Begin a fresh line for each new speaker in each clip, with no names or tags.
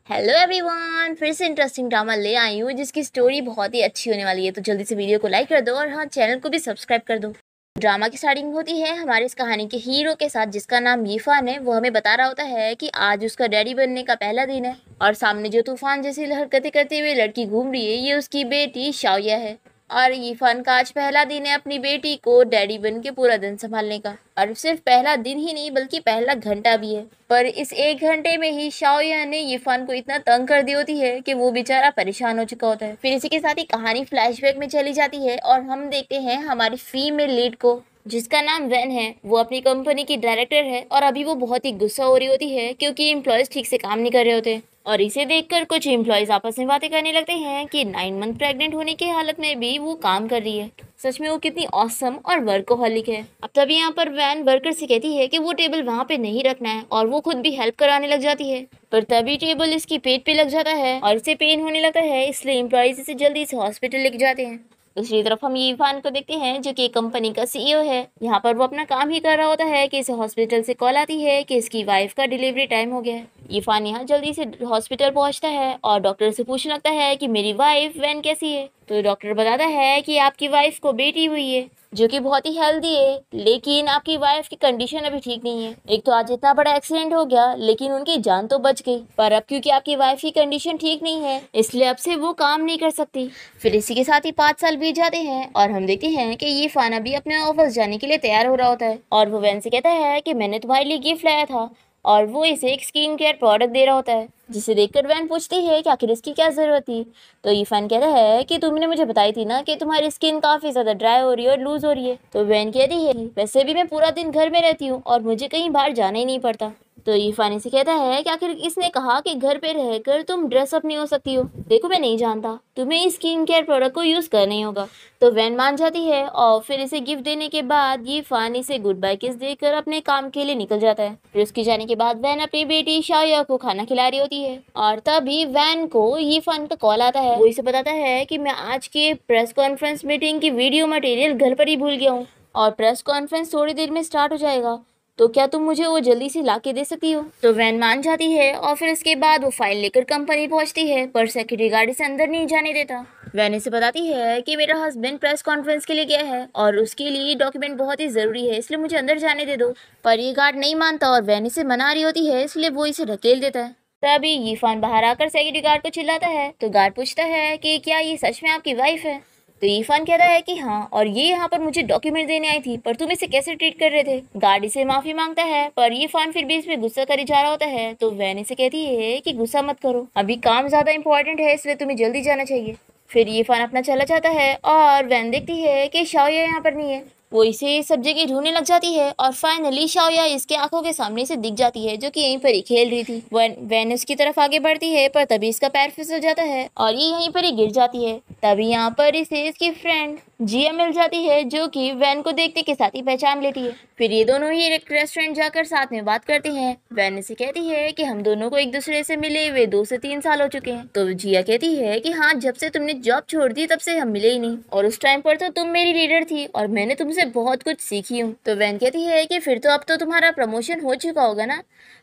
Hello everyone, फिर से interesting drama ले आई हूँ जिसकी स्टोरी बहुत ही अच्छी होने वाली है। तो जल्दी से वीडियो को लाइक कर दो और हाँ, चैनल को भी सब्सक्राइब कर दो। ड्रामा की स्टार्टिंग होती है हमारे इस कहानी के हीरो के साथ, जिसका नाम यीफान है। वो हमें बता रहा होता है कि आज उसका डैडी बनने का पहला दिन है और सामने जो तूफान जैसी हरकतें करते हुए लड़की घूम रही है, ये उसकी बेटी शाओया है। और यीफान का आज पहला दिन है अपनी बेटी को डैडी बन के पूरा दिन संभालने का। और सिर्फ पहला दिन ही नहीं बल्कि पहला घंटा भी है। पर इस एक घंटे में ही शाओया ने यीफान को इतना तंग कर दी होती है कि वो बेचारा परेशान हो चुका होता है। फिर इसी के साथ ही कहानी फ्लैशबैक में चली जाती है और हम देखते हैं हमारी फीमेल लीड को, जिसका नाम वैन है। वो अपनी कंपनी की डायरेक्टर है और अभी वो बहुत ही गुस्सा हो रही होती है क्योंकि एम्प्लॉयज ठीक से काम नहीं कर रहे होते। और इसे देखकर कुछ एम्प्लॉयज आपस में बातें करने लगते हैं कि 9 मंथ प्रेग्नेंट होने की हालत में भी वो काम कर रही है। सच में वो कितनी ऑसम और वर्कोहॉलिक है। अब तभी यहाँ पर वैन वर्कर से कहती है कि वो टेबल वहाँ पे नहीं रखना है और वो खुद भी हेल्प कराने लग जाती है। पर तभी टेबल इसकी पेट पे लग जाता है और इसे पेन होने लगता है, इसलिए एम्प्लॉयज इसे जल्दी से हॉस्पिटल लेके जाते हैं। दूसरी तरफ हम यीफान को देखते हैं जो कि कंपनी का सीईओ है। यहाँ पर वो अपना काम ही कर रहा होता है कि इसे हॉस्पिटल से कॉल आती है कि इसकी वाइफ का डिलीवरी टाइम हो गया है। यीफान यहाँ जल्दी से हॉस्पिटल पहुँचता है और डॉक्टर से पूछने लगता है कि मेरी वाइफ वैन कैसी है। तो डॉक्टर बताता है कि आपकी वाइफ को बेटी हुई है जो कि बहुत ही हेल्दी है, लेकिन आपकी वाइफ की कंडीशन अभी ठीक नहीं है। एक तो आज इतना बड़ा एक्सीडेंट हो गया लेकिन उनकी जान तो बच गई, पर अब क्योंकि आपकी वाइफ की कंडीशन ठीक नहीं है इसलिए अब से वो काम नहीं कर सकती। फिर इसी के साथ ही 5 साल बीत जाते हैं और हम देखते हैं कि ये फाना भी अपने ऑफिस जाने के लिए तैयार हो रहा होता है और वो वैन से कहता है कि मैंने तुम्हारे लिए गिफ्ट लाया था और वो इसे एक स्किन केयर प्रोडक्ट दे रहा होता है, जिसे देखकर वैन पूछती है कि आखिर इसकी क्या जरूरत थी। तो यीफान कहता है कि तुमने मुझे बताई थी ना कि तुम्हारी स्किन काफी ज्यादा ड्राई हो रही है और लूज हो रही है। तो वैन कहती है वैसे भी मैं पूरा दिन घर में रहती हूँ और मुझे कहीं बाहर जाना ही नहीं पड़ता। तो यीफान से कहता है कि आखिर इसने कहा कि घर पे रहकर तुम ड्रेस अप नहीं हो सकती हो। देखो मैं नहीं जानता, तुम्हें इस स्किन केयर प्रोडक्ट को यूज करना ही होगा। तो वैन मान जाती है और फिर इसे गिफ्ट देने के बाद यीफान इसे गुड बाय किस देकर अपने काम के लिए निकल जाता है। फिर उसके जाने के बाद वैन अपनी बेटी शाया को खाना खिला रही होती है और तभी वैन को यीफान का कॉल आता है। वो इसे बताता है कि मैं आज के प्रेस कॉन्फ्रेंस मीटिंग की वीडियो मटेरियल घर पर ही भूल गया हूँ और प्रेस कॉन्फ्रेंस थोड़ी देर में स्टार्ट हो जाएगा, तो क्या तुम मुझे वो जल्दी से ला के दे सकती हो। तो वैन मान जाती है और फिर उसके बाद वो फाइल लेकर कंपनी पहुंचती है, पर सिक्योरिटी गार्ड इसे अंदर नहीं जाने देता। वैन इसे बताती है कि मेरा हस्बैंड प्रेस कॉन्फ्रेंस के लिए गया है और उसके लिए डॉक्यूमेंट बहुत ही जरूरी है, इसलिए मुझे अंदर जाने दे दो। पर ये गार्ड नहीं मानता और वैन इसे मना रही होती है, इसलिए वो इसे ढकेल देता है। तभी यीफान बाहर आकर सिक्योरिटी गार्ड को चिल्लाता है। तो गार्ड पूछता है कि क्या ये सच में आपकी वाइफ है। तो यीफान कहता है कि हाँ, और ये यहाँ पर मुझे डॉक्यूमेंट देने आई थी, पर तुम इसे कैसे ट्रीट कर रहे थे। गार्ड इसे माफी मांगता है पर यीफान फिर भी इस पे गुस्सा करे जा रहा होता है। तो वैन इसे कहती है कि गुस्सा मत करो, अभी काम ज्यादा इंपॉर्टेंट है इसलिए तुम्हें जल्दी जाना चाहिए। फिर यीफान अपना चला जाता है और वैन देखती है कि शाओया यहाँ पर नहीं है। वो इसे सब जगह ढूंढने लग जाती है और फाइनली शाओया इसके आंखों के सामने से दिख जाती है, जो कि यहीं पर ही खेल रही थी। वैन उसकी तरफ आगे बढ़ती है पर तभी इसका पैर फिसल जाता है और ये यहीं पर ही गिर जाती है। तभी यहाँ पर इसे इसकी फ्रेंड जिया मिल जाती है, जो कि वैन को देखते के साथ ही पहचान लेती है। फिर ये दोनों ही एक रेस्टोरेंट जाकर साथ में बात करते हैं। वैन इसे कहती है कि हम दोनों को एक दूसरे से मिले हुए 2 से 3 साल हो चुके हैं। तो जिया कहती है कि हाँ, जब से तुमने जॉब छोड़ दी तब से हम मिले ही नहीं और उस टाइम पर तो तुम मेरी लीडर थी और मैंने तुमसे बहुत कुछ सीखी हूँ। तो वैन कहती है कि फिर तो अब तो तुम्हारा प्रमोशन हो चुका होगा ना।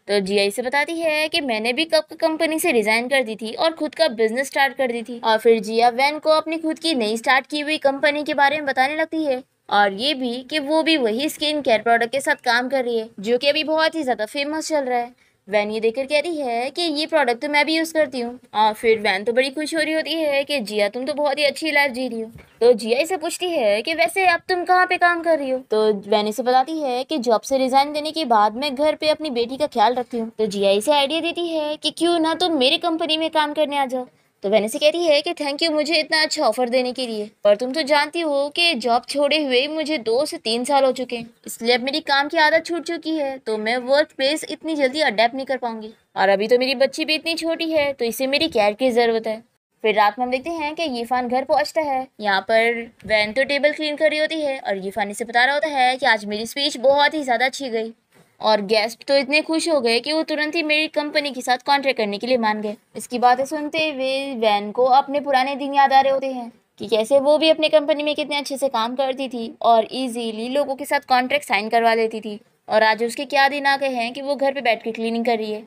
तो जिया इसे बताती है कि मैंने भी कब कंपनी से रिजाइन कर दी थी और खुद का बिजनेस स्टार्ट कर दी थी। और फिर जिया वैन को अपनी खुद की नई स्टार्ट की हुई कंपनी के बारे में बताने लगती है और ये भी कि वो भी वही स्किन केयर प्रोडक्ट के साथ काम कर रही है, जो कि अभी बहुत ही ज्यादा फेमस चल रहा है। वैन ये देखकर कह रही है कि ये प्रोडक्ट तो मैं भी यूज करती हूँ। और फिर वैन तो बड़ी खुश हो रही होती है कि जिया तुम तो बहुत ही अच्छी लाइफ जी रही हो। तो जिया इसे पूछती है कि वैसे अब तुम कहाँ पे काम कर रही हो। तो वैन इसे बताती है कि जॉब से रिजाइन देने के बाद मैं घर पे अपनी बेटी का ख्याल रखती हूँ। तो जिया इसे आइडिया देती है कि क्यों ना तुम मेरी कंपनी में काम करने आ जाओ। तो वैन इसे कहती है कि थैंक यू मुझे इतना अच्छा ऑफर देने के लिए, पर तुम तो जानती हो कि जॉब छोड़े हुए मुझे 2 से 3 साल हो चुके हैं, इसलिए अब मेरी काम की आदत छूट चुकी है, तो मैं वर्क प्लेस इतनी जल्दी अडेप्ट नहीं कर पाऊंगी और अभी तो मेरी बच्ची भी इतनी छोटी है, तो इसे मेरी केयर की जरूरत है। फिर रात में हम देखते हैं कि यीफान घर पहुंचता है। यहाँ पर वैन तो टेबल क्लीन कर रही होती है और यीफान इसे बता रहा होता है कि आज मेरी स्पीच बहुत ही ज्यादा अच्छी गई और गेस्ट तो इतने खुश हो गए कि वो तुरंत ही मेरी कंपनी के साथ कॉन्ट्रैक्ट करने के लिए मान गए। इसकी बातें सुनते हुए वैन को अपने पुराने दिन याद आ रहे होते हैं कि कैसे वो भी अपनी कंपनी में कितने अच्छे से काम करती थी और इजीली लोगों के साथ कॉन्ट्रैक्ट साइन करवा लेती थी, और आज उसके क्या दिन आ गए हैं कि वो घर पे बैठ के क्लीनिंग कर रही है।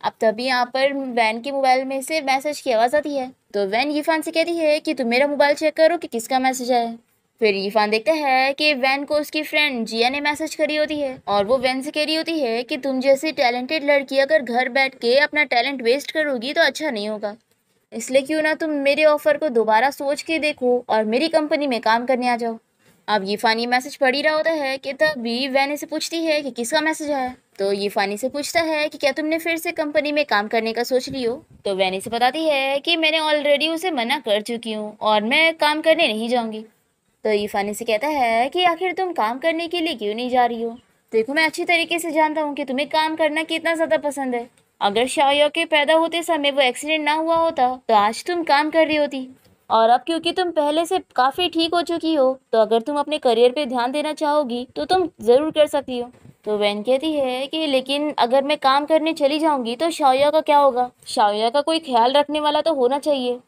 अब तभी यहाँ पर वैन के मोबाइल में से मैसेज की आवाज़ आती है। तो वैन यीफान से कहती है कि तुम मेरा मोबाइल चेक करो कि किसका मैसेज आया। फिर यीफान देखता है कि वैन को उसकी फ्रेंड जिया ने मैसेज करी होती है और वो वैन से कह रही होती है कि तुम जैसी टैलेंटेड लड़की अगर घर बैठ के अपना टैलेंट वेस्ट करोगी तो अच्छा नहीं होगा, इसलिए क्यों ना तुम मेरे ऑफर को दोबारा सोच के देखो और मेरी कंपनी में काम करने आ जाओ। अब यीफान ये मैसेज पढ़ ही रहा होता है कि तभी वैन से पूछती है कि किसका मैसेज आया। तो यीफान से पूछता है कि क्या तुमने फिर से कंपनी में काम करने का सोच लियो। तो वैन से बताती है कि मैंने ऑलरेडी उसे मना कर चुकी हूँ और मैं काम करने नहीं जाऊंगी। तो यीफान से कहता है कि आखिर तुम काम करने के लिए क्यों नहीं जा रही हो। देखो मैं अच्छी तरीके से जानता हूँ कि तुम्हें काम करना कितना ज़्यादा पसंद है। अगर शाओ के पैदा होते समय वो एक्सीडेंट ना हुआ होता तो आज तुम काम कर रही होती, और अब क्योंकि तुम पहले से काफ़ी ठीक हो चुकी हो तो अगर तुम अपने करियर पे ध्यान देना चाहोगी तो तुम ज़रूर कर सकती हो। तो वैन कहती है कि लेकिन अगर मैं काम करने चली जाऊंगी तो शाओ का क्या होगा, शाओ का कोई ख्याल रखने वाला तो होना चाहिए।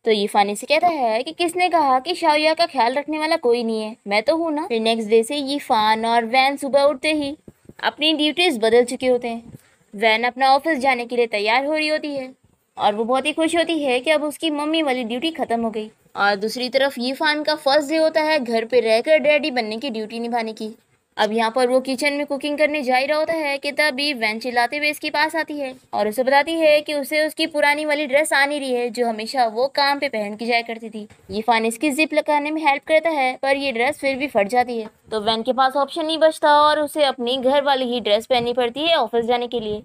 तो यीफान से कहता है कि किसने कहा कि शाओ का ख्याल रखने वाला कोई नहीं है, मैं तो हूँ ना। फिर नेक्स्ट डे से यीफान और वैन सुबह उठते ही अपनी ड्यूटीज बदल चुके होते हैं। वैन अपना ऑफिस जाने के लिए तैयार हो रही होती है और वो बहुत ही खुश होती है कि अब उसकी मम्मी वाली ड्यूटी खत्म हो गई। और दूसरी तरफ यीफान का फर्स्ट डे होता है घर पे रहकर डैडी बनने की ड्यूटी निभाने की। अब यहाँ पर वो किचन में कुकिंग करने जा ही रहा होता है कि तभी वैन चिल्लाते हुए इसके पास आती है और उसे बताती है कि उसे उसकी पुरानी वाली ड्रेस आ नहीं रही है जो हमेशा वो काम पे पहन के जाया करती थी। यीफान इसकी जिप लगाने में हेल्प करता है पर ये ड्रेस फिर भी फट जाती है। तो वैन के पास ऑप्शन नहीं बचता और उसे अपनी घर वाली ही ड्रेस पहननी पड़ती है ऑफिस जाने के लिए।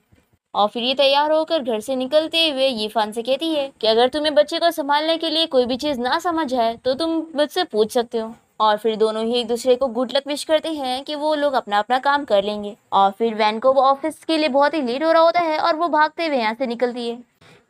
और फिर ये तैयार होकर घर से निकलते हुए यीफान से कहती है कि अगर तुम्हें बच्चे को संभालने के लिए कोई भी चीज़ ना समझ आए तो तुम मुझसे पूछ सकते हो। और फिर दोनों ही एक दूसरे को गुड लक विश करते हैं कि वो लोग अपना अपना काम कर लेंगे। और फिर वैन को वो ऑफिस के लिए बहुत ही लेट हो रहा होता है और वो भागते हुए यहाँ से निकलती है।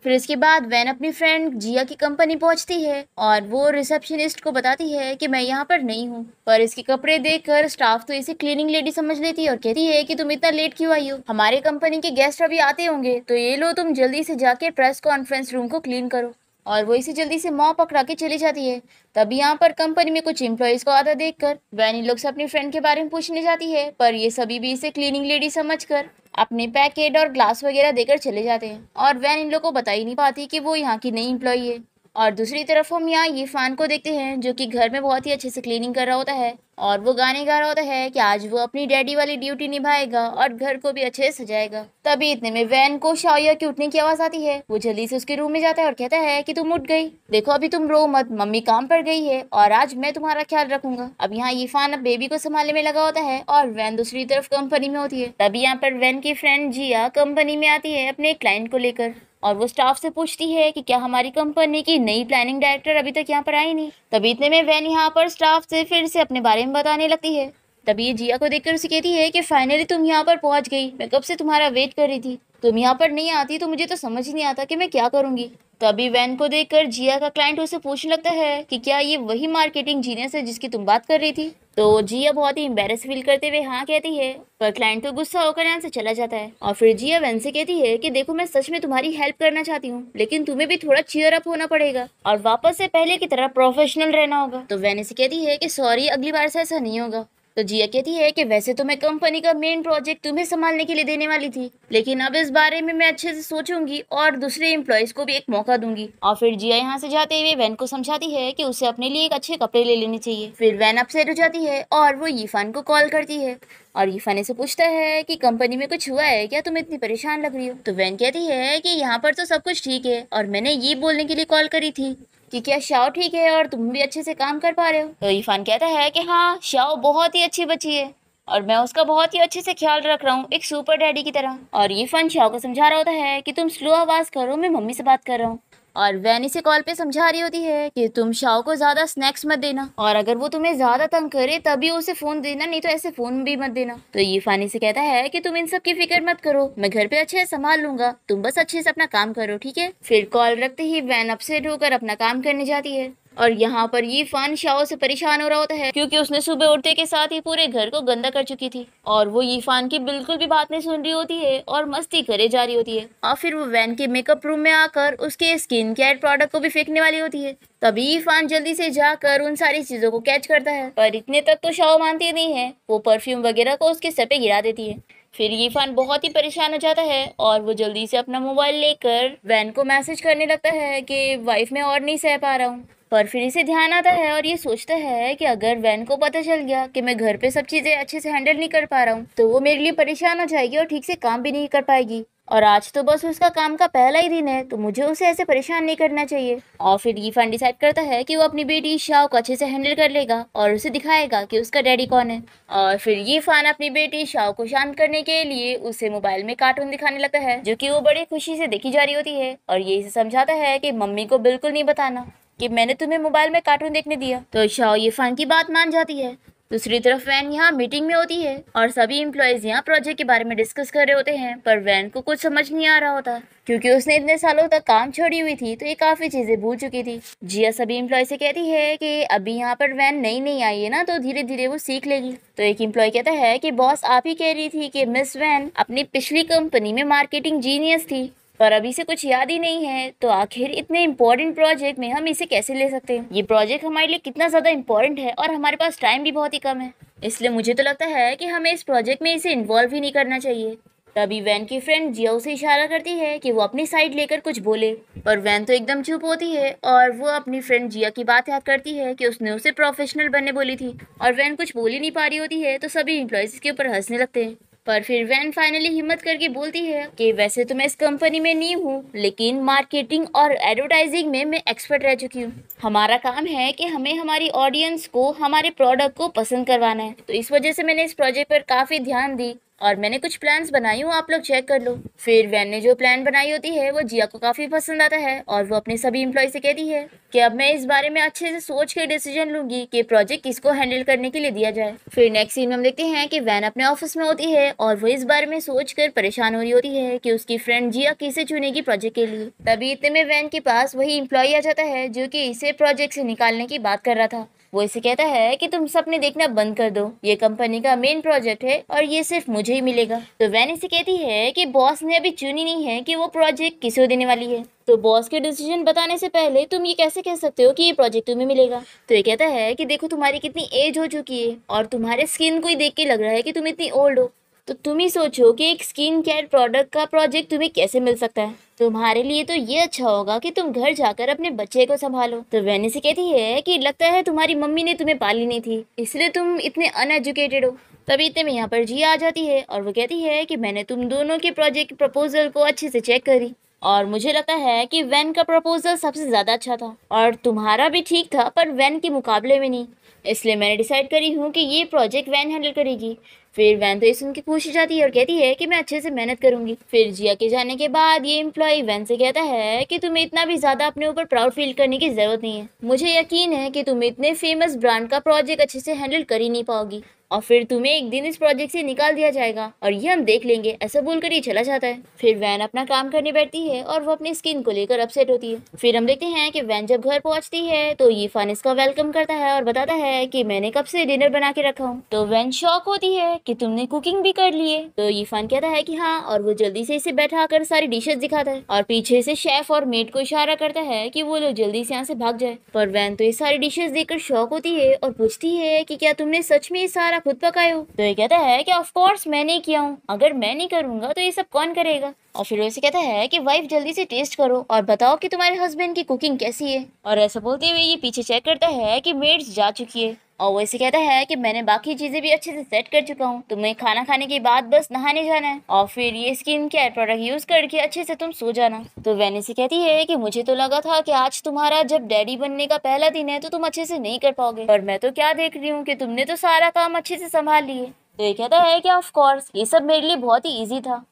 फिर इसके बाद वैन अपनी फ्रेंड जिया की कंपनी पहुंचती है और वो रिसेप्शनिस्ट को बताती है कि मैं यहाँ पर नहीं हूँ। पर इसके कपड़े देखकर स्टाफ तो इसे क्लीनिंग लेडी समझ लेती है और कहती है कि तुम इतना लेट क्यों आई हो, हमारे कंपनी के गेस्ट अभी आते होंगे, तो ये लो तुम जल्दी से जाके प्रेस कॉन्फ्रेंस रूम को क्लीन करो। और वो इसे जल्दी से मॉप पकड़ा के चली जाती है। तभी यहाँ पर कंपनी में कुछ एम्प्लॉयज को आता देखकर वैन इन लोग से अपनी फ्रेंड के बारे में पूछने जाती है, पर ये सभी भी इसे क्लीनिंग लेडी समझकर अपने पैकेट और ग्लास वगैरह देकर चले जाते हैं और वैन इन लोग को बता ही नहीं पाती कि वो यहाँ की नई एम्प्लॉई है। और दूसरी तरफ हम यहाँ यीफान को देखते हैं जो कि घर में बहुत ही अच्छे से क्लीनिंग कर रहा होता है और वो गाने गा रहा होता है कि आज वो अपनी डैडी वाली ड्यूटी निभाएगा और घर को भी अच्छे से सजाएगा। तभी इतने में वैन को शाओ के उठने की आवाज आती है। वो जल्दी से उसके रूम में जाता है और कहता है कि तुम उठ गई, देखो अभी तुम रो मत, मम्मी काम पर गई है और आज मैं तुम्हारा ख्याल रखूंगा। अब यहाँ यीफान अब बेबी को संभालने में लगा होता है और वैन दूसरी तरफ कंपनी में होती है। तभी यहाँ पर वैन की फ्रेंड जिया कंपनी में आती है अपने क्लाइंट को लेकर और वो स्टाफ से पूछती है कि क्या हमारी कंपनी की नई प्लानिंग डायरेक्टर अभी तक यहाँ पर आई नहीं। तभी इतने में वैन यहाँ पर स्टाफ से फिर से अपने बारे में बताने लगती है। तभी ये जिया को देखकर उसे कहती है कि फाइनली तुम यहाँ पर पहुंच गई, मैं कब से तुम्हारा वेट कर रही थी, तुम यहाँ पर नहीं आती तो मुझे तो समझ ही नहीं आता कि मैं क्या करूंगी। तभी वैन को देखकर जिया का क्लाइंट उसे पूछने लगता है कि क्या ये वही मार्केटिंग जीनियस है जिसकी तुम बात कर रही थी। तो जिया बहुत ही एम्बेरस फील करते हुए हाँ कहती है, पर क्लाइंट तो गुस्सा होकर यहाँ से चला जाता है। और फिर जिया वैन से कहती है कि देखो मैं सच में तुम्हारी हेल्प करना चाहती हूँ, लेकिन तुम्हें भी थोड़ा चीयर अप होना पड़ेगा और वापस से पहले की तरह प्रोफेशनल रहना होगा। तो वैन से कहती है कि सॉरी, अगली बार से ऐसा नहीं होगा। तो जिया कहती है कि वैसे तो मैं कंपनी का मेन प्रोजेक्ट तुम्हें संभालने के लिए देने वाली थी, लेकिन अब इस बारे में मैं अच्छे से सोचूंगी और दूसरे एम्प्लॉयज को भी एक मौका दूंगी। और फिर जिया यहाँ से जाते हुए वैन को समझाती है कि उसे अपने लिए एक अच्छे कपड़े ले लेने चाहिए। फिर वैन अपसेट हो जाती है और वो यीफान को कॉल करती है और यीफान से पूछता है कि कंपनी में कुछ हुआ है क्या, तुम इतनी परेशान लग रही हो। तो वैन कहती है कि यहाँ पर तो सब कुछ ठीक है और मैंने ये बोलने के लिए कॉल करी थी कि क्या शाओ ठीक है और तुम भी अच्छे से काम कर पा रहे हो। तो यीफान कहता है कि हाँ, शाओ बहुत ही अच्छी बच्ची है और मैं उसका बहुत ही अच्छे से ख्याल रख रहा हूँ, एक सुपर डैडी की तरह। और यीफान शाओ को समझा रहा होता है कि तुम स्लो आवाज करो, मैं मम्मी से बात कर रहा हूँ। और वैन इसे कॉल पे समझा रही होती है कि तुम शाओ को ज्यादा स्नैक्स मत देना और अगर वो तुम्हें ज्यादा तंग करे तभी उसे फोन देना, नहीं तो ऐसे फोन भी मत देना। तो यीफान से कहता है कि तुम इन सब की फिक्र मत करो, मैं घर पे अच्छे से संभाल लूंगा, तुम बस अच्छे से अपना काम करो, ठीक है। फिर कॉल रखते ही वैन अपसेट होकर अपना काम करने जाती है और यहाँ पर यीफान शाओ से परेशान हो रहा होता है क्योंकि उसने सुबह उठते के साथ ही पूरे घर को गंदा कर चुकी थी और वो यीफान की बिल्कुल भी बात नहीं सुन रही होती है और मस्ती करे जा रही होती है। और फिर वो वैन के मेकअप रूम में आकर उसके स्किन केयर प्रोडक्ट को भी फेंकने वाली होती है। तभी यीफान जल्दी से जाकर उन सारी चीजों को कैच करता है, पर इतने तक तो शाओ मानती नहीं है, वो परफ्यूम वगैरह को उसके सर पे गिरा देती है। फिर यीफान बहुत ही परेशान हो जाता है और वो जल्दी से अपना मोबाइल लेकर वैन को मैसेज करने लगता है कि वाइफ मैं और नहीं सह पा रहा हूँ। पर फिर इसे ध्यान आता है और ये सोचता है कि अगर वैन को पता चल गया कि मैं घर पे सब चीजें अच्छे से हैंडल नहीं कर पा रहा हूँ तो वो मेरे लिए परेशान हो जाएगी और ठीक से काम भी नहीं कर पाएगी। और आज तो बस उसका काम का पहला ही दिन है तो मुझे उसे ऐसे परेशान नहीं करना चाहिए। और फिर यीफान डिसाइड करता है कि वो अपनी बेटी शाओ को अच्छे से हैंडल कर लेगा और उसे दिखाएगा कि उसका डैडी कौन है। और फिर यीफान अपनी बेटी शाओ को शांत करने के लिए उसे मोबाइल में कार्टून दिखाने लगता है जो कि वो बड़ी खुशी से देखी जा रही होती है और ये इसे समझाता है कि मम्मी को बिल्कुल नहीं बताना कि मैंने तुम्हें मोबाइल में कार्टून देखने दिया। तो शाओ यीफान की बात मान जाती है। दूसरी तरफ वैन यहाँ मीटिंग में होती है और सभी एम्प्लॉयज यहाँ प्रोजेक्ट के बारे में डिस्कस कर रहे होते हैं, पर वैन को कुछ समझ नहीं आ रहा होता क्योंकि उसने इतने सालों तक काम छोड़ी हुई थी तो ये काफी चीजें भूल चुकी थी। जिया सभी एम्प्लॉय से कहती है कि अभी यहाँ पर वैन नई नई आई है ना तो धीरे धीरे वो सीख लेगी। तो एक एम्प्लॉय कहता है कि बॉस आप ही कह रही थी कि मिस वैन अपनी पिछली कंपनी में मार्केटिंग जीनियस थी पर अभी से कुछ याद ही नहीं है, तो आखिर इतने इम्पोर्टेंट प्रोजेक्ट में हम इसे कैसे ले सकते हैं। ये प्रोजेक्ट हमारे लिए कितना ज्यादा इम्पोर्टेंट है और हमारे पास टाइम भी बहुत ही कम है, इसलिए मुझे तो लगता है कि हमें इस प्रोजेक्ट में इसे इन्वॉल्व ही नहीं करना चाहिए। तभी वैन की फ्रेंड जिया उसे इशारा करती है कि वो अपनी साइड लेकर कुछ बोले, पर वैन तो एकदम चुप होती है और वो अपनी फ्रेंड जिया की बात याद करती है कि उसने उसे प्रोफेशनल बनने बोली थी और वैन कुछ बोल ही नहीं पा रही होती है। तो सभी एम्प्लॉयज इसके ऊपर हंसने लगते हैं। पर फिर वैन फाइनली हिम्मत करके बोलती है कि वैसे तो मैं इस कंपनी में नहीं हूँ लेकिन मार्केटिंग और एडवर्टाइजिंग में मैं एक्सपर्ट रह चुकी हूँ। हमारा काम है कि हमें हमारी ऑडियंस को हमारे प्रोडक्ट को पसंद करवाना है, तो इस वजह से मैंने इस प्रोजेक्ट पर काफी ध्यान दी और मैंने कुछ प्लान्स बनाई हूँ, आप लोग चेक कर लो। फिर वैन ने जो प्लान बनाई होती है वो जिया को काफी पसंद आता है और वो अपने सभी एम्प्लॉय से कहती है कि अब मैं इस बारे में अच्छे से सोच के डिसीजन लूंगी कि प्रोजेक्ट किसको हैंडल करने के लिए दिया जाए। फिर नेक्स्ट सीन में हम देखते हैं कि वैन अपने ऑफिस में होती है और वो इस बारे में सोच कर परेशान हो रही होती है कि उसकी फ्रेंड जिया किसे चुनेगी प्रोजेक्ट के लिए। तभी इतने में वैन के पास वही एम्प्लॉय आ जाता है जो कि इसे प्रोजेक्ट से निकालने की बात कर रहा था। वो इसे कहता है कि तुम सपने देखना बंद कर दो, ये कंपनी का मेन प्रोजेक्ट है और ये सिर्फ मुझे ही मिलेगा। तो वैन इसे कहती है कि बॉस ने अभी चुनी नहीं है कि वो प्रोजेक्ट किसे देने वाली है, तो बॉस के डिसीजन बताने से पहले तुम ये कैसे कह सकते हो कि ये प्रोजेक्ट तुम्हें मिलेगा। तो ये कहता है कि देखो तुम्हारी कितनी एज हो चुकी है और तुम्हारे स्किन को ही देख के लग रहा है कि तुम इतनी ओल्ड हो, तो तुम ही सोचो कि एक स्किन केयर प्रोडक्ट का प्रोजेक्ट तुम्हें कैसे मिल सकता है। तुम्हारे लिए तो ये अच्छा होगा कि तुम घर जाकर अपने बच्चे को संभालो। तो वैनी से कहती है कि लगता है तुम्हारी मम्मी ने तुम्हें पाली नहीं थी इसलिए तुम इतने अनएजुकेटेड हो। तभी इतने में यहाँ पर जिया आ जाती है और वो कहती है कि मैंने तुम दोनों के प्रोजेक्ट प्रपोजल को अच्छे से चेक करी और मुझे लगता है कि वैन का प्रपोजल सबसे ज्यादा अच्छा था और तुम्हारा भी ठीक था पर वैन के मुकाबले में नहीं, इसलिए मैंने डिसाइड करी हूँ कि ये प्रोजेक्ट वैन हैंडल करेगी। फिर वैन तो ये सुन के खुश हो जाती है और कहती है कि मैं अच्छे से मेहनत करूंगी। फिर जिया के जाने के बाद ये एम्प्लॉय वैन से कहता है कि तुम्हें इतना भी ज्यादा अपने ऊपर प्राउड फील करने की जरूरत नहीं है, मुझे यकीन है कि तुम इतने फेमस ब्रांड का प्रोजेक्ट अच्छे से हैंडल कर ही नहीं पाओगी और फिर तुम्हें एक दिन इस प्रोजेक्ट से निकाल दिया जाएगा और ये हम देख लेंगे, ऐसा बोलकर ये चला जाता है। फिर वैन अपना काम करने बैठती है और वो अपनी स्किन को लेकर अपसेट होती है। फिर हम देखते हैं कि वैन जब घर पहुंचती है तो यीफान इसका वेलकम करता है और बताता है कि मैंने कब से डिनर बना के रखा हूँ। तो वैन शॉक होती है कि तुमने कुकिंग भी कर ली है। तो यीफान कहता है कि हाँ, और वो जल्दी से इसे बैठा कर सारी डिशेस दिखाता है और पीछे से शेफ और मेड को इशारा करता है कि वो लोग जल्दी से यहाँ से भाग जाए। पर वैन तो ये सारी डिशेस देखकर शॉक होती है और पूछती है कि क्या तुमने सच में ये सारा खुद पकाए हो। तो ये कहता है कि ऑफ कोर्स मैंने ही किया हूँ, अगर मैं नहीं करूंगा तो ये सब कौन करेगा। और फिर उसे कहता है कि वाइफ जल्दी से टेस्ट करो और बताओ कि तुम्हारे हस्बैंड की कुकिंग कैसी है। और ऐसा बोलते हुए ये पीछे चेक करता है कि मेड्स जा चुकी है और वो इसे कहता है कि मैंने बाकी चीजें भी अच्छे से सेट कर चुका हूँ, तुम्हें खाना खाने के बाद बस नहाने जाना है और फिर ये स्किन केयर प्रोडक्ट यूज करके अच्छे से तुम सो जाना। तो वैनिसी कहती है कि मुझे तो लगा था कि आज तुम्हारा जब डैडी बनने का पहला दिन है तो तुम अच्छे से नहीं कर पाओगे, पर मैं तो क्या देख रही हूँ कि तुमने तो सारा काम अच्छे से संभाल लिए। तो ये कहता है कि ऑफ कोर्स ये सब मेरे लिए बहुत ही इजी था।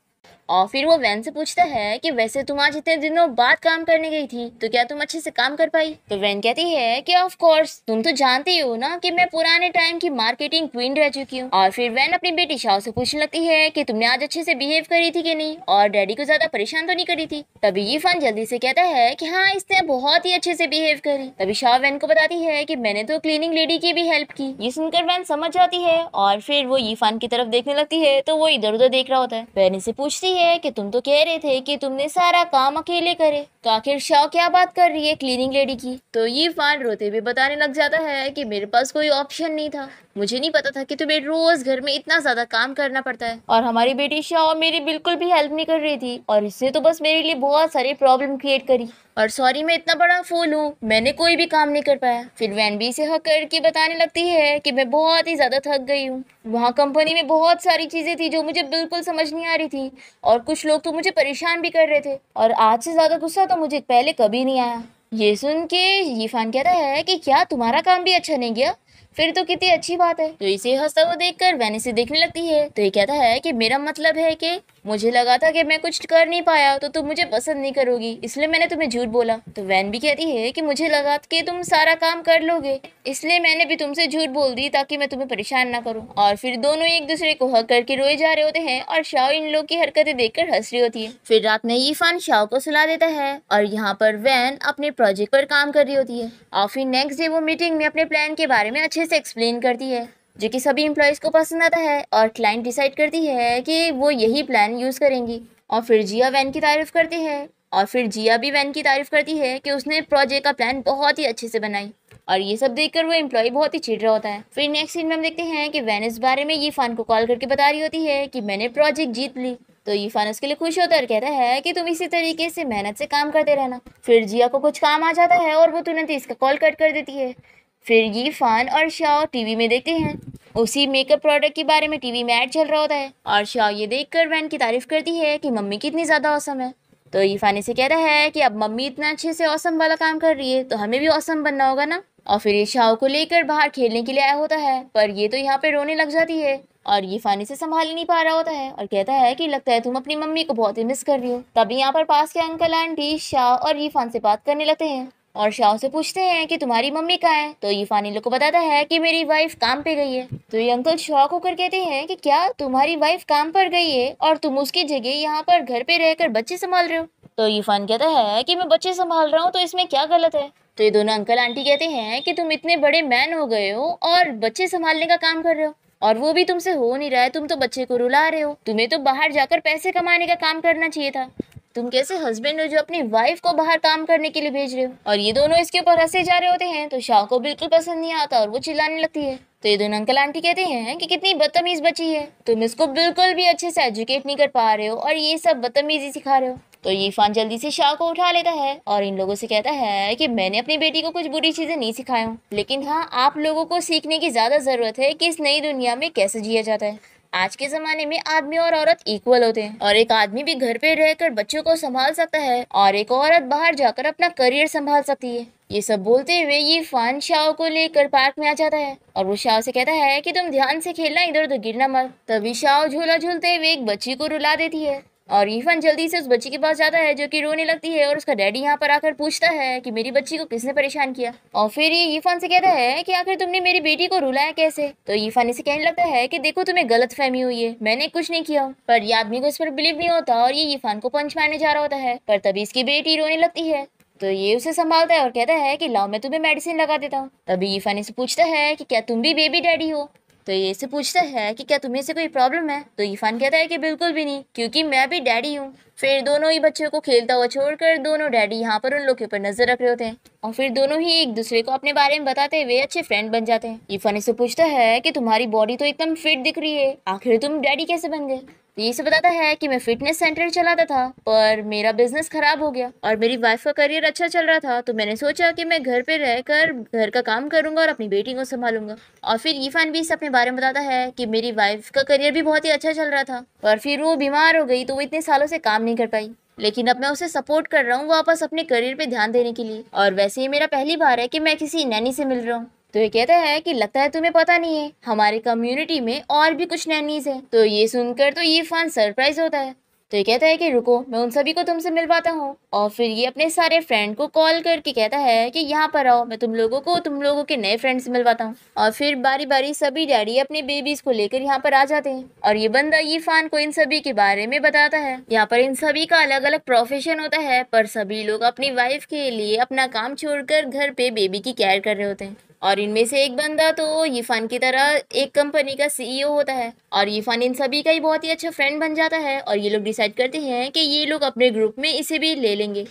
और फिर वो वैन से पूछता है कि वैसे तुम आज इतने दिनों बाद काम करने गई थी तो क्या तुम अच्छे से काम कर पाई। तो वैन कहती है कि ऑफ कोर्स तुम तो जानते ही हो ना कि मैं पुराने टाइम की मार्केटिंग क्वीन रह चुकी हूँ। और फिर वैन अपनी बेटी शाओ से पूछने लगती है कि तुमने आज अच्छे से बिहेव करी थी कि नहीं और डैडी को ज्यादा परेशान तो नहीं करी थी। तभी यीफान जल्दी से कहता है कि हाँ, इसने बहुत ही अच्छे से बिहेव करी। तभी शाओ वैन को बताती है कि मैंने तो क्लीनिंग लेडी की भी हेल्प की। ये सुनकर वैन समझ जाती है और फिर वो यीफान की तरफ देखने लगती है तो वो इधर उधर देख रहा होता है। वैन इसे पूछती है कि तुम तो कह रहे थे कि तुमने सारा काम अकेले करे, तो आखिर शाओ क्या बात कर रही है क्लीनिंग लेडी की। तो यीफान रोते हुए बताने लग जाता है कि मेरे पास कोई ऑप्शन नहीं था, मुझे नहीं पता था कि तुम्हें रोज घर में इतना ज्यादा काम करना पड़ता है। और हमारी बेटी शाओ मेरी बिल्कुल भी हेल्प नहीं कर रही थी और इसने तो बस मेरे लिए बहुत सारी प्रॉब्लम क्रिएट करी। और सॉरी, मैं इतना बड़ा फूल हूँ, मैंने कोई भी काम नहीं कर पाया। फिर वैन भी इसे हक करके बताने लगती है कि मैं बहुत ही ज्यादा थक गई हूँ। वहाँ कंपनी में बहुत सारी चीजें थी जो मुझे बिल्कुल समझ नहीं आ रही थी और कुछ लोग तो मुझे परेशान भी कर रहे थे और आज से ज्यादा गुस्सा तो मुझे पहले कभी नहीं आया। ये सुन के यीफान कहता है कि क्या तुम्हारा काम भी अच्छा नहीं गया? फिर तो कितनी अच्छी बात है। तो इसे हंसता हुआ देखकर वैन इसे देखने लगती है। तो ये कहता है कि मेरा मतलब है कि मुझे लगा था कि मैं कुछ कर नहीं पाया तो तुम मुझे पसंद नहीं करोगी, इसलिए मैंने तुम्हें झूठ बोला। तो वैन भी कहती है कि मुझे लगा कि तुम सारा काम कर लोगे, इसलिए मैंने भी तुमसे झूठ बोल दी ताकि मैं तुम्हें परेशान ना करूं। और फिर दोनों एक दूसरे को हक करके रोए जा रहे होते हैं और शाओ इन लोग की हरकतें देखकर हंस रही होती है। फिर रात में यीफान शाओ को सुला देता है और यहाँ पर वैन अपने प्रोजेक्ट पर काम कर रही होती है। और फिर नेक्स्ट डे वो मीटिंग में अपने प्लान के बारे में अच्छे से एक्सप्लेन करती है जो कि सभी एम्प्लॉयज को पसंद आता है और क्लाइंट डिसाइड करती है कि वो यही प्लान यूज करेंगी। और फिर जिया वैन की तारीफ करती है और फिर जिया भी वैन की तारीफ करती है कि उसने प्रोजेक्ट का प्लान बहुत ही अच्छे से बनाई। और ये सब देखकर वो एम्प्लॉय बहुत ही चिढ़ रहा होता है। फिर नेक्स्ट सीन में हम देखते हैं कि वैन इस बारे में यीफान को कॉल करके बता रही होती है कि मैंने प्रोजेक्ट जीत ली। तो यीफान उसके लिए खुश होता है और कहता है कि तुम इसी तरीके से मेहनत से काम करते रहना। फिर जिया को कुछ काम आ जाता है और वो तुरंत इसका कॉल कट कर देती है। फिर यीफान और शाओ टीवी में देखते हैं, उसी मेकअप प्रोडक्ट के बारे में टीवी में ऐड चल रहा होता है और शाओ ये देखकर वैन की तारीफ करती है कि मम्मी कितनी ज्यादा औसम है। तो यीफान से कहता है कि अब मम्मी इतना अच्छे से औसम वाला काम कर रही है तो हमें भी औसम बनना होगा ना। और फिर ये शाओ को लेकर बाहर खेलने के लिए आया होता है पर ये तो यहाँ पे रोने लग जाती है और यीफान से संभाल ही नहीं पा रहा होता है और कहता है कि लगता है तुम अपनी मम्मी को बहुत ही मिस कर रही हो। तभी यहाँ पर पास के अंकल आंटी शाओ और यीफान से बात करने लगते हैं और शाओ से पूछते हैं कि तुम्हारी मम्मी कहाँ है। तो यीफान इन लोग को बताता है कि मेरी वाइफ काम पे गई है। तो ये अंकल शॉक होकर कहते हैं कि क्या तुम्हारी वाइफ काम पर गई है और तुम उसकी जगह यहाँ पर घर पे रहकर बच्चे संभाल रहे हो? तो यीफान कहता है कि मैं बच्चे संभाल रहा हूँ तो इसमें क्या गलत है। तो ये दोनों अंकल आंटी कहते हैं कि तुम इतने बड़े मैन हो गए हो और बच्चे संभालने का काम कर रहे हो और वो भी तुमसे हो नहीं रहा है, तुम तो बच्चे को रुला रहे हो। तुम्हें तो बाहर जाकर पैसे कमाने का काम करना चाहिए था। तुम कैसे हस्बैंड हो जो अपनी वाइफ को बाहर काम करने के लिए भेज रहे हो? और ये दोनों इसके ऊपर हंसे जा रहे होते हैं। तो शाह को बिल्कुल पसंद नहीं आता और वो चिल्लाने लगती है। तो ये दोनों अंकल आंटी कहते हैं कि कितनी बदतमीज बच्ची है, तुम इसको बिल्कुल भी अच्छे से एजुकेट नहीं कर पा रहे हो और ये सब बदतमीजी सिखा रहे हो। तो यीफान जल्दी से शाह को उठा लेता है और इन लोगों से कहता है कि मैंने अपनी बेटी को कुछ बुरी चीजें नहीं सिखाया हूँ, लेकिन हाँ आप लोगों को सीखने की ज्यादा जरूरत है कि इस नई दुनिया में कैसे जिया जाता है। आज के जमाने में आदमी और औरत इक्वल होते हैं और एक आदमी भी घर पे रहकर बच्चों को संभाल सकता है और एक औरत बाहर जाकर अपना करियर संभाल सकती है। ये सब बोलते हुए यीफान शाओ को लेकर पार्क में आ जाता है और वो शाओ से कहता है कि तुम ध्यान से खेलना, इधर उधर गिरना मत। तभी शाओ झूला झूलते हुए एक बच्ची को रुला देती है और यीफान जल्दी से उस बच्ची के पास जाता है जो कि रोने लगती है और उसका डैडी यहाँ पर आकर पूछता है कि मेरी बच्ची को किसने परेशान किया। और फिर ये यीफान से कहता है कि आखिर तुमने मेरी बेटी को रुलाया कैसे। तो यीफान इसे कहने लगता है कि देखो तुम्हें गलत फहमी हुई है, मैंने कुछ नहीं किया। पर ये आदमी को इस पर बिलीव नहीं होता और ये यीफान को पंच मारने जा रहा होता है, पर तभी इसकी बेटी रोने लगती है। तो ये उसे संभालता है और कहता है कि लाओ मैं तुम्हें मेडिसिन लगा देता हूँ। तभी यीफान से पूछता है कि क्या तुम भी बेबी डैडी हो। तो ये से पूछता है कि क्या तुम्हें से कोई प्रॉब्लम है। तो यीफान कहता है कि बिल्कुल भी नहीं, क्योंकि मैं भी डैडी हूँ। फिर दोनों ही बच्चों को खेलता हुआ छोड़कर दोनों डैडी यहाँ पर उन लोग के ऊपर नजर रख रहे होते हैं और फिर दोनों ही एक दूसरे को अपने बारे में बताते हुए अच्छे फ्रेंड बन जाते हैं। यीफान इससे पूछता है कि तुम्हारी बॉडी तो एकदम फिट दिख रही है, आखिर तुम डैडी कैसे बन गए। तो ये से बताता है कि मैं फिटनेस सेंटर चलाता था पर मेरा बिजनेस खराब हो गया और मेरी वाइफ का करियर अच्छा चल रहा था, तो मैंने सोचा कि मैं घर पे रहकर घर का काम करूंगा और अपनी बेटी को संभालूंगा। और फिर यीफान भी इसे अपने बारे में बताता है कि मेरी वाइफ का करियर भी बहुत ही अच्छा चल रहा था पर फिर वो बीमार हो गई तो वो इतने सालों से काम नहीं कर पाई, लेकिन अब मैं उसे सपोर्ट कर रहा हूँ वापस अपने करियर पे ध्यान देने के लिए। और वैसे ही मेरा पहली बार है कि मैं किसी नैनी से मिल रहा हूँ। तो ये कहता है कि लगता है तुम्हें पता नहीं है, हमारे कम्युनिटी में और भी कुछ नैनीज हैं। तो ये सुनकर तो यीफान सरप्राइज होता है। तो ये कहता है कि रुको मैं उन सभी को तुमसे मिलवाता हूँ। और फिर ये अपने सारे फ्रेंड को कॉल करके कहता है कि यहाँ पर आओ, मैं तुम लोगों के नए फ्रेंड से मिलवाता हूँ। और फिर बारी बारी सभी डैडी अपने बेबीज को लेकर यहाँ पर आ जाते हैं और ये बंदा यीफान को इन सभी के बारे में बताता है। यहाँ पर इन सभी का अलग अलग प्रोफेशन होता है पर सभी लोग अपनी वाइफ के लिए अपना काम छोड़कर घर पे बेबी की केयर कर रहे होते हैं। और इनमें से एक बंदा तो यीफान की तरह एक कंपनी का सीईओ होता है और यीफान इन सभी का ही बहुत ही अच्छा फ्रेंड बन जाता है और ये लोग डिसाइड करते हैं कि ये लोग अपने ग्रुप में इसे भी ले लेंगे।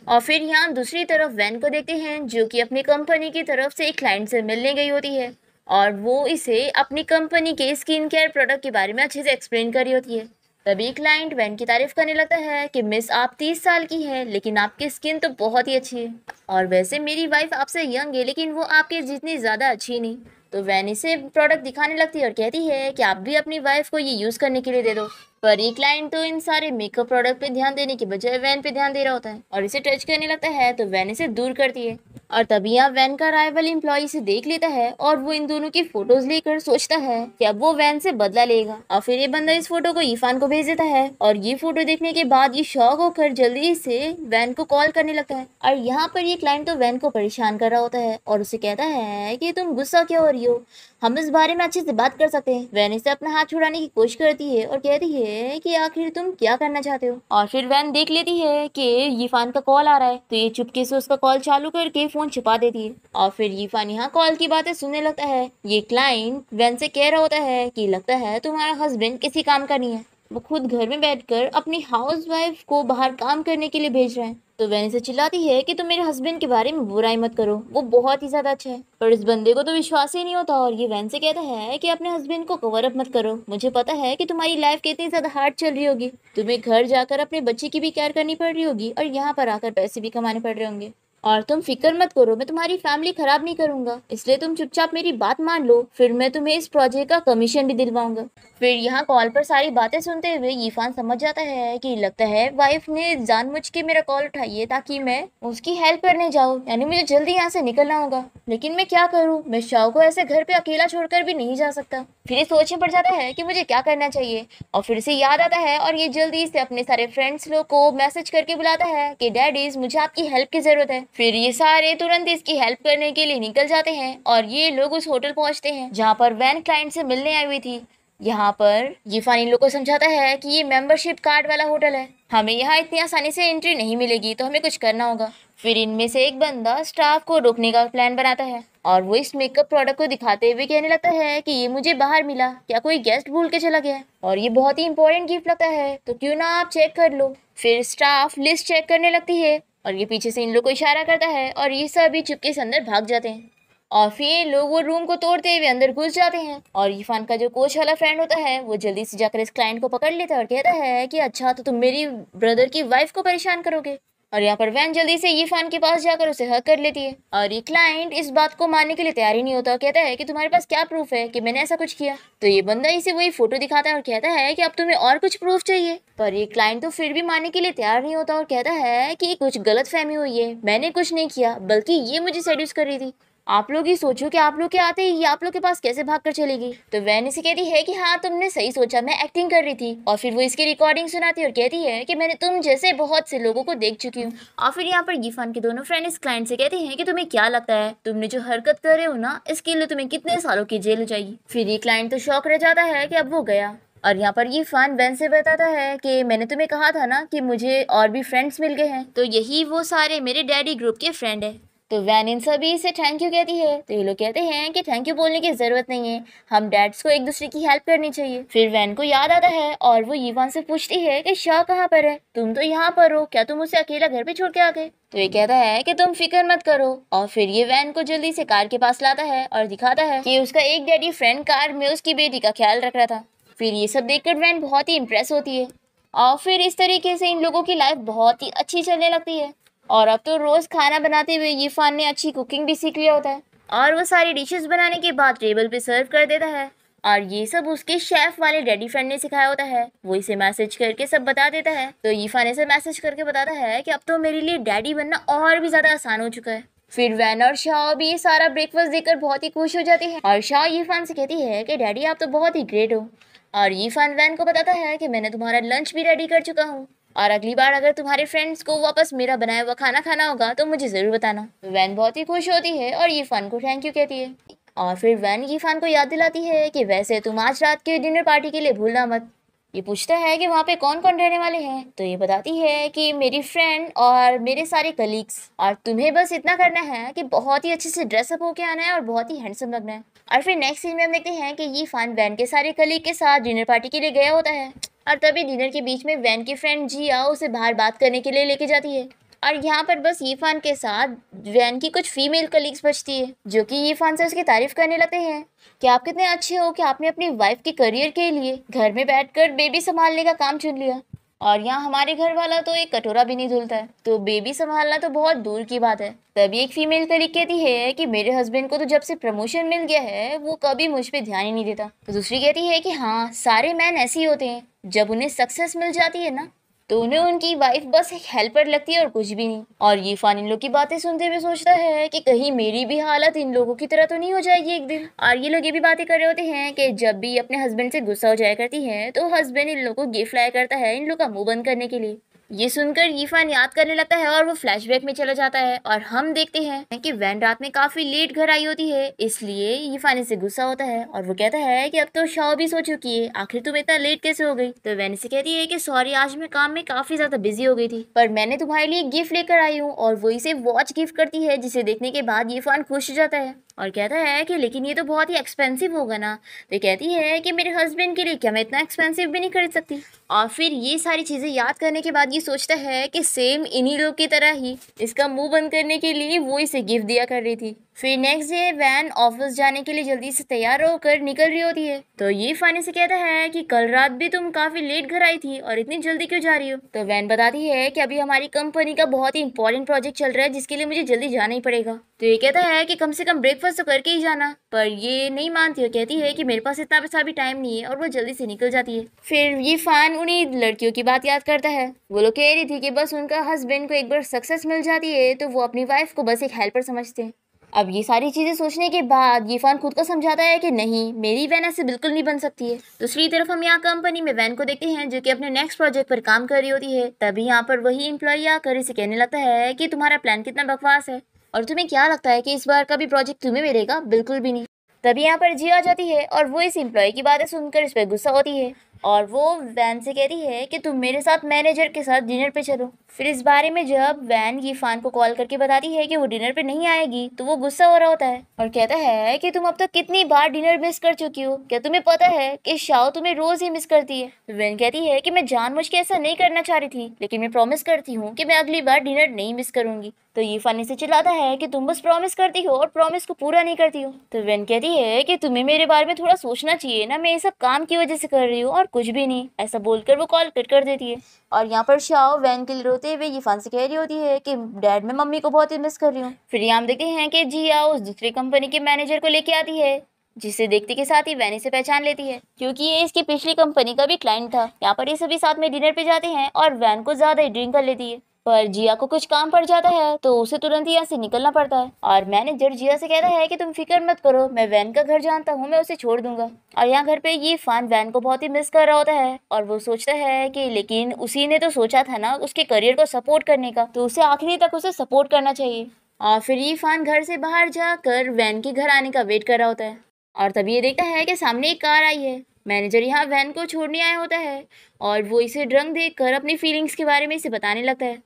और फिर यहाँ दूसरी तरफ वैन को देखते हैं जो कि अपनी कंपनी की तरफ से एक क्लाइंट से मिलने गई होती है और वो इसे अपनी कंपनी के स्किन केयर प्रोडक्ट के बारे में अच्छे से एक्सप्लेन कर रही होती है। तभी क्लाइंट वैन की तारीफ करने लगता है कि मिस आप 30 साल की हैं लेकिन आपकी स्किन तो बहुत ही अच्छी है, और वैसे मेरी वाइफ आपसे यंग है लेकिन वो आपके जितनी ज़्यादा अच्छी नहीं। तो वैन इसे प्रोडक्ट दिखाने लगती है और कहती है कि आप भी अपनी वाइफ को ये यूज़ करने के लिए दे दो। पर ये क्लाइंट तो इन सारे मेकअप प्रोडक्ट पे ध्यान देने के बजाय वैन पे ध्यान दे रहा होता है और इसे टच करने लगता है, तो वैन इसे दूर करती है। और तभी यहाँ वैन का राइवल एम्प्लॉय इसे देख लेता है और वो इन दोनों की फोटोज लेकर सोचता है कि अब वो वैन से बदला लेगा। और फिर ये बंदा इस फोटो को यीफान को भेज देता है और ये फोटो देखने के बाद ये शॉक होकर जल्दी से वैन को कॉल करने लगता है। और यहाँ पर ये क्लाइंट तो वैन को परेशान कर रहा होता है और उसे कहता है कि तुम गुस्सा क्यों हो रही हो, हम इस बारे में अच्छे से बात कर सकते हैं। वैन इसे अपना हाथ छुड़ाने की कोशिश करती है और कहती है कि आखिर तुम क्या करना चाहते हो। और फिर वैन देख लेती है कि यीफान का कॉल आ रहा है, तो ये चुपके से उसका कॉल चालू करके फोन छुपा देती है। और फिर यीफान यहाँ कॉल की बातें सुनने लगता है। ये क्लाइंट वैन से कह रहा होता है कि लगता है तुम्हारा हस्बैंड किसी काम का नहीं है, वो खुद घर में बैठकर अपनी हाउसवाइफ को बाहर काम करने के लिए भेज रहे हैं। तो वैन से चिल्लाती है कि तुम मेरे हस्बैंड के बारे में बुराई मत करो, वो बहुत ही ज्यादा अच्छा है। पर इस बंदे को तो विश्वास ही नहीं होता और ये वैन से कहता है कि अपने हस्बैंड को कवर अप मत करो, मुझे पता है कि तुम्हारी लाइफ कितनी ज्यादा हार्ड चल रही होगी, तुम्हें घर जाकर अपने बच्चे की भी केयर करनी पड़ रही होगी और यहाँ पर आकर पैसे भी कमाने पड़ रहे होंगे, और तुम फिक्र मत करो, मैं तुम्हारी फैमिली खराब नहीं करूंगा, इसलिए तुम चुपचाप मेरी बात मान लो, फिर मैं तुम्हें इस प्रोजेक्ट का कमीशन भी दिलवाऊंगा। फिर यहाँ कॉल पर सारी बातें सुनते हुए यीफान समझ जाता है कि लगता है वाइफ ने जानबूझ के मेरा कॉल उठाई है ताकि मैं उसकी हेल्प करने जाऊँ, यानी मुझे जल्दी यहाँ से निकलना होगा। लेकिन मैं क्या करूँ, मैं शाओ को ऐसे घर पे अकेला छोड़कर भी नहीं जा सकता। फिर ये सोचने पड़ जाता है कि मुझे क्या करना चाहिए, और फिर से याद आता है और ये जल्दी से अपने सारे फ्रेंड्स लोग को मैसेज करके बुलाता है कि डैडीज मुझे आपकी हेल्प की जरूरत है। फिर ये सारे तुरंत इसकी हेल्प करने के लिए निकल जाते हैं और ये लोग उस होटल पहुंचते हैं जहाँ पर वैन क्लाइंट से मिलने आई हुई थी। यहाँ पर यीफान इन लोग को समझाता है कि ये मेंबरशिप कार्ड वाला होटल है, हमें यहाँ इतनी आसानी से एंट्री नहीं मिलेगी, तो हमें कुछ करना होगा। फिर इनमें से एक बंदा स्टाफ को रोकने का प्लान बनाता है और वो इस मेकअप प्रोडक्ट को दिखाते हुए कहने लगता है कि ये मुझे बाहर मिला, क्या कोई गेस्ट भूल के चला गया है और ये बहुत ही इंपॉर्टेंट गिफ्ट लगता है, तो क्यों ना आप चेक कर लो। फिर स्टाफ लिस्ट चेक करने लगती है और ये पीछे से इन लोग को इशारा करता है और ये सभी चुपके से अंदर भाग जाते हैं। और फिर लोग वो रूम को तोड़ते हुए अंदर घुस जाते हैं और यीफान का जो कोच वाला फ्रेंड होता है वो जल्दी से जाकर इस क्लाइंट को पकड़ लेता है और कहता है कि अच्छा तो तुम मेरी ब्रदर की वाइफ को परेशान करोगे। और यहाँ पर वैन जल्दी से यीफान के पास जाकर उसे हक कर लेती है और ये क्लाइंट इस बात को मानने के लिए तैयार ही नहीं होता, कहता है कि तुम्हारे पास क्या प्रूफ है कि मैंने ऐसा कुछ किया। तो ये बंदा इसे वही फोटो दिखाता है और कहता है कि अब तुम्हें और कुछ प्रूफ चाहिए, पर ये क्लाइंट तो फिर भी मानने के लिए तैयार नहीं होता और कहता है कि कुछ गलत फहमी हुई है, मैंने कुछ नहीं किया बल्कि ये मुझे सेड्यूस कर रही थी। आप लोग ही सोचो कि आप लोग के आते ही आप लोग के पास कैसे भाग कर चलेगी। तो वैन इसे कहती है कि हाँ तुमने सही सोचा, मैं एक्टिंग कर रही थी। और फिर वो इसकी रिकॉर्डिंग सुनाती है और कहती है कि मैंने तुम जैसे बहुत से लोगों को देख चुकी हूँ। और फिर यहाँ पर यीफान के दोनों फ्रेंड इस क्लाइंट से कहते हैं कि तुम्हें क्या लगता है तुमने जो हरकत कर रहे हो ना, इसके लिए तुम्हें कितने सालों की जेल हो जाएगी। फिर ये क्लाइंट तो शॉक रह जाता है कि अब वो गया। और यहाँ पर यीफान वैन से बताता है कि मैंने तुम्हें कहा था ना कि मुझे और भी फ्रेंड्स मिल गए हैं, तो यही वो सारे मेरे डैडी ग्रुप के फ्रेंड है। तो वैन इन सभी से थैंक यू कहती है, तो ये लोग कहते हैं कि थैंक यू बोलने की जरूरत नहीं है, हम डैड्स को एक दूसरे की हेल्प करनी चाहिए। फिर वैन को याद आता है और वो यीफान से पूछती है कि शाह कहाँ पर है, तुम तो यहाँ पर हो, क्या तुम उसे अकेला घर पे छोड़ के आ गए। तो ये कहता है कि तुम फिक्र मत करो, और फिर ये वैन को जल्दी से कार के पास लाता है और दिखाता है कि उसका एक डैडी फ्रेंड कार में उसकी बेटी का ख्याल रख रहा था। फिर ये सब देखकर वैन बहुत ही इम्प्रेस होती है और फिर इस तरीके से इन लोगों की लाइफ बहुत ही अच्छी चलने लगती है। और अब तो रोज खाना बनाते हुए यीफान ने अच्छी कुकिंग भी सीख लिया होता है और वो सारी डिशेस बनाने के बाद टेबल पे सर्व कर देता है। और ये सब उसके शेफ वाले डैडी फ्रेंड ने सिखाया होता है, वो इसे मैसेज करके सब बता देता है। तो यीफान इसे मैसेज करके बताता है कि अब तो मेरे लिए डैडी बनना और भी ज्यादा आसान हो चुका है। फिर वैन और शाह भी ये सारा ब्रेकफास्ट देकर बहुत ही खुश हो जाती है और शाह यीफान से कहती है कि डैडी आप तो बहुत ही ग्रेट हो। और यीफान वैन को बताता है कि मैंने तुम्हारा लंच भी रेडी कर चुका हूँ और अगली बार अगर तुम्हारे फ्रेंड्स को वापस मेरा बनाया हुआ खाना खाना होगा तो मुझे जरूर बताना। वैन बहुत ही खुश होती है और यीफान को थैंक यू कहती है। और फिर वैन यीफान को याद दिलाती है कि वैसे तुम आज रात के डिनर पार्टी के लिए भूलना मत। ये पूछता है कि वहाँ पे कौन कौन रहने वाले हैं, तो ये बताती है कि मेरी फ्रेंड और मेरे सारे कलीग्स, और तुम्हें बस इतना करना है कि बहुत ही अच्छे से ड्रेसअप होके आना है और बहुत ही हैंडसम लगना है। और फिर नेक्स्ट सीन में हम देखते हैं कि यीफान वैन के सारे कलीग के साथ डिनर पार्टी के लिए गया होता है और तभी डिनर के बीच में वैन की फ्रेंड जिया उसे बाहर बात करने के लिए लेके जाती है। और यहाँ पर बस यीफान के साथ वैन की कुछ फीमेल कलीग्स बचती है जो कि यीफान से उसकी तारीफ करने लगते हैं कि आप कितने अच्छे हो कि आपने अपनी वाइफ के करियर के लिए घर में बैठकर बेबी संभालने का काम चुन लिया। और यहाँ हमारे घर वाला तो एक कटोरा भी नहीं धुलता है, तो बेबी संभालना तो बहुत दूर की बात है। तभी एक फीमेल कलीग कहती है कि मेरे हस्बैंड को तो जब से प्रमोशन मिल गया है वो कभी मुझ पे ध्यान ही नहीं देता। तो दूसरी कहती है कि हाँ, सारे मैन ऐसे ही होते हैं, जब उन्हें सक्सेस मिल जाती है ना तो उन्हें उनकी वाइफ बस एक हेल्पर लगती है और कुछ भी नहीं। और यीफान इन लोग की बातें सुनते हुए सोचता है कि कहीं मेरी भी हालत इन लोगों की तरह तो नहीं हो जाएगी एक दिन। और ये लोग ये भी बातें कर रहे होते हैं कि जब भी अपने हस्बैंड से गुस्सा हो जाया करती है तो हस्बैंड इन लोगों को गिफ्ट लाया करता है इन लोग का मुंह बंद करने के लिए। ये सुनकर यीफान याद करने लगता है और वो फ्लैशबैक में चला जाता है और हम देखते हैं कि वैन रात में काफी लेट घर आई होती है, इसलिए यीफान इससे गुस्सा होता है और वो कहता है कि अब तो शाओ भी सो चुकी है, आखिर तुम इतना लेट कैसे हो गई। तो वैन से कहती है कि सॉरी, आज मैं काम में काफी ज्यादा बिजी हो गई थी, पर मैंने तुम्हारे लिए गिफ्ट लेकर आई हूँ। और वो इसे वॉच गिफ्ट करती है जिसे देखने के बाद यीफान खुश हो जाता है और कहता है कि लेकिन ये तो बहुत ही एक्सपेंसिव होगा ना। तो कहती है कि मेरे हस्बैंड के लिए क्या मैं इतना एक्सपेंसिव भी नहीं खरीद सकती। और फिर ये सारी चीजें याद करने के बाद ये सोचता है कि सेम इन्हीं लोग की तरह ही इसका मुंह बंद करने के लिए वो इसे गिफ्ट दिया कर रही थी। फिर नेक्स्ट डे वैन ऑफिस जाने के लिए जल्दी से तैयार होकर निकल रही होती है। तो ये फानी से कहता है कि कल रात भी तुम काफी लेट घर आई थी और इतनी जल्दी क्यों जा रही हो। तो वैन बताती है कि अभी हमारी कंपनी का बहुत ही इंपॉर्टेंट प्रोजेक्ट चल रहा है जिसके लिए मुझे जल्दी जाना ही पड़ेगा। तो ये कहता है कि कम से कम ब्रेकफास्ट तो करके ही जाना, पर ये नहीं मानती है, कहती है कि मेरे पास इतना सा भी टाइम नहीं है और वो जल्दी से निकल जाती है। फिर ये फान उन्हीं लड़कियों की बात याद करता है। वो लोग कह रही थी कि बस उनका हस्बैंड को एक बार सक्सेस मिल जाती है तो वो अपनी वाइफ को बस एक हेल्पर समझते हैं। अब ये सारी चीजें सोचने के बाद यीफान खुद को समझाता है कि नहीं, मेरी वैन ऐसे बिल्कुल नहीं बन सकती है। दूसरी तरफ हम यहाँ कंपनी में वैन को देखते हैं जो कि अपने नेक्स्ट प्रोजेक्ट पर काम कर रही होती है। तभी यहाँ पर वही एम्प्लॉय आकर इसे कहने लगता है कि तुम्हारा प्लान कितना बकवास है और तुम्हें क्या लगता है कि इस बार का भी प्रोजेक्ट तुम्हें मिलेगा, बिल्कुल भी नहीं। तभी यहाँ पर जी आ जाती है और वो इस एम्प्लॉय की बातें सुनकर इस पर गुस्सा होती है और वो वैन से कहती है कि तुम मेरे साथ मैनेजर के साथ डिनर पे चलो। फिर इस बारे में जब वैन यीफान को कॉल करके बताती है कि वो डिनर पे नहीं आएगी तो वो गुस्सा हो रहा होता है और कहता है कि तुम अब तक कितनी बार डिनर मिस कर चुकी हो, क्या तुम्हें पता है कि शाओ तुम्हें रोज ही मिस करती है। वैन कहती है कि मैं जानबूझ के ऐसा नहीं करना चाह रही थी, लेकिन मैं प्रॉमिस करती हूँ कि मैं अगली बार डिनर नहीं मिस करूंगी। तो यीफान से चिल्लाता है कि तुम बस प्रॉमिस करती हो और प्रॉमिस को पूरा नहीं करती हो। तो वैन कहती है कि तुम्हें मेरे बारे में थोड़ा सोचना चाहिए ना, मैं ये सब काम की वजह से कर रही हूँ और कुछ भी नहीं। ऐसा बोलकर वो कॉल कट कर देती है और यहाँ पर शाओ वैन के लिए रोते हुए यीफान से कह रही होती है कि डैड, मैं मम्मी को बहुत ही मिस कर रही हूँ। फिर यहाँ हम देखते हैं कि जिया उस दूसरी कंपनी के मैनेजर को लेके आती है जिसे देखते के साथ ही वैन इसे पहचान लेती है क्योंकि ये इसकी पिछली कंपनी का भी क्लाइंट था। यहाँ पर ये सभी साथ में डिनर पे जाते हैं और वैन को ज्यादा ही ड्रिंक कर लेती है, पर जिया को कुछ काम पड़ जाता है तो उसे तुरंत यहाँ से निकलना पड़ता है। और मैनेजर जिया से कहता है कि तुम फिक्र मत करो, मैं वैन का घर जानता हूँ, मैं उसे छोड़ दूंगा। और यहाँ घर पे ये फान वैन को बहुत ही मिस कर रहा होता है और वो सोचता है कि लेकिन उसी ने तो सोचा था ना उसके करियर को सपोर्ट करने का, तो उसे आखिरी तक उसे सपोर्ट करना चाहिए। और फिर ये फान घर से बाहर जाकर वैन के घर आने का वेट कर रहा होता है और तभी ये देखता है कि सामने एक कार आई है। मैनेजर यहाँ वैन को छोड़ने आया होता है और वो इसे ड्रंक देखकर अपनी फीलिंग्स के बारे में इसे बताने लगता है।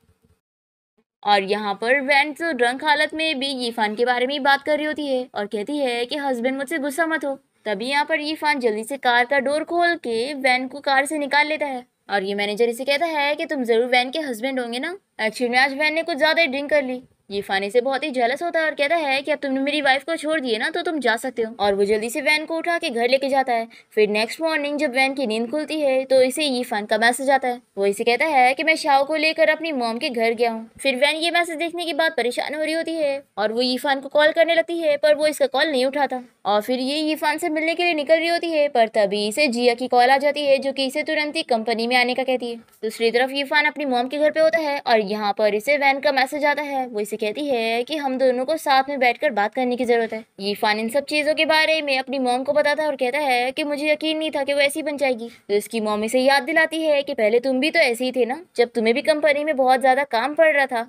और यहाँ पर वैन तो ड्रंक हालत में भी यीफान के बारे में ही बात कर रही होती है और कहती है कि हस्बैंड मुझसे गुस्सा मत हो। तभी यहाँ पर यीफान जल्दी से कार का डोर खोल के वैन को कार से निकाल लेता है और ये मैनेजर इसे कहता है कि तुम जरूर वैन के हस्बैंड होंगे ना। एक्चुअली में आज वैन ने कुछ ज्यादा ही ड्रिंक कर ली। यीफान से बहुत ही जेलस होता है और कहता है कि अब तुमने मेरी वाइफ को छोड़ दिए ना तो तुम जा सकते हो। और वो जल्दी से वैन को उठा के घर लेके जाता है। फिर नेक्स्ट मॉर्निंग जब वैन की नींद खुलती है तो इसे यीफान का मैसेज आता है। वो इसे कहता है कि मैं शाओ को लेकर अपनी मॉम के घर गया हूँ। फिर वैन ये मैसेज देखने के बाद परेशान हो रही होती है और वो यीफान को कॉल करने लगती है पर वो इसका कॉल नहीं उठाता और फिर ये यीफान से मिलने के लिए निकल रही होती है, पर तभी इसे जिया की कॉल आ जाती है जो कि इसे तुरंत ही कंपनी में आने का कहती है। दूसरी तरफ यीफान अपनी मॉम के घर पे होता है और यहाँ पर इसे वैन का मैसेज आता है। वो इसे कहती है कि हम दोनों को साथ में बैठकर बात करने की जरूरत है। यीफान इन सब चीजों के बारे में अपनी मॉम को बताता है और कहता है कि मुझे यकीन नहीं था कि वो ऐसी बन जाएगी। तो इसकी मॉम इसे याद दिलाती है कि पहले तुम भी तो ऐसे ही थे ना, जब तुम्हें भी कंपनी में बहुत ज्यादा काम पड़ रहा था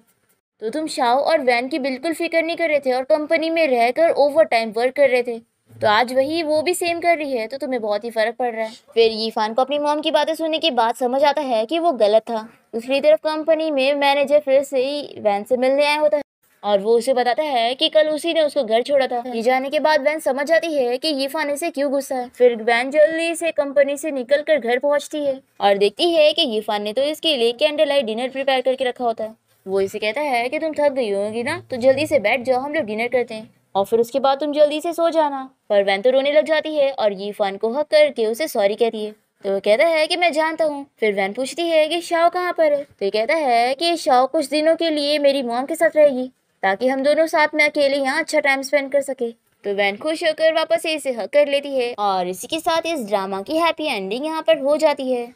तो तुम शाओ और वैन की बिल्कुल फिक्र नहीं कर रहे थे और कंपनी में रहकर ओवर टाइम वर्क कर रहे थे। तो आज वही वो भी सेम कर रही है तो तुम्हें बहुत ही फर्क पड़ रहा है। फिर यीफान को अपनी मॉम की बातें सुनने के बाद समझ आता है कि वो गलत था। दूसरी तरफ कंपनी में मैनेजर फिर से ही वैन से मिलने आया होता है और वो उसे बताता है कि कल उसी ने उसको घर छोड़ा था। ये जाने के बाद वैन समझ जाती है कि यीफान इसे क्यों गुस्सा है। फिर वैन जल्दी से कंपनी से निकलकर घर पहुंचती है और देखती है कि यीफान ने तो इसके लिए कैंडल लाइट डिनर प्रिपेयर करके रखा होता है। वो इसे कहता है कि तुम थक गई होगी ना, तो जल्दी से बैठ जाओ, हम लोग डिनर करते हैं और फिर उसके बाद तुम जल्दी से सो जाना। पर वैन तो रोने लग जाती है और ये फन को हक करके उसे सॉरी कहती है। तो वो कहता है कि मैं जानता हूँ। फिर वैन पूछती है कि शाओ कहाँ पर है। तो ये कहता है कि शाओ कुछ दिनों के लिए मेरी मॉम के साथ रहेगी, ताकि हम दोनों साथ में अकेले यहाँ अच्छा टाइम स्पेंड कर सके। तो वैन खुश होकर वापस से इसे हक कर लेती है और इसी के साथ इस ड्रामा की हैप्पी एंडिंग यहाँ पर हो जाती है।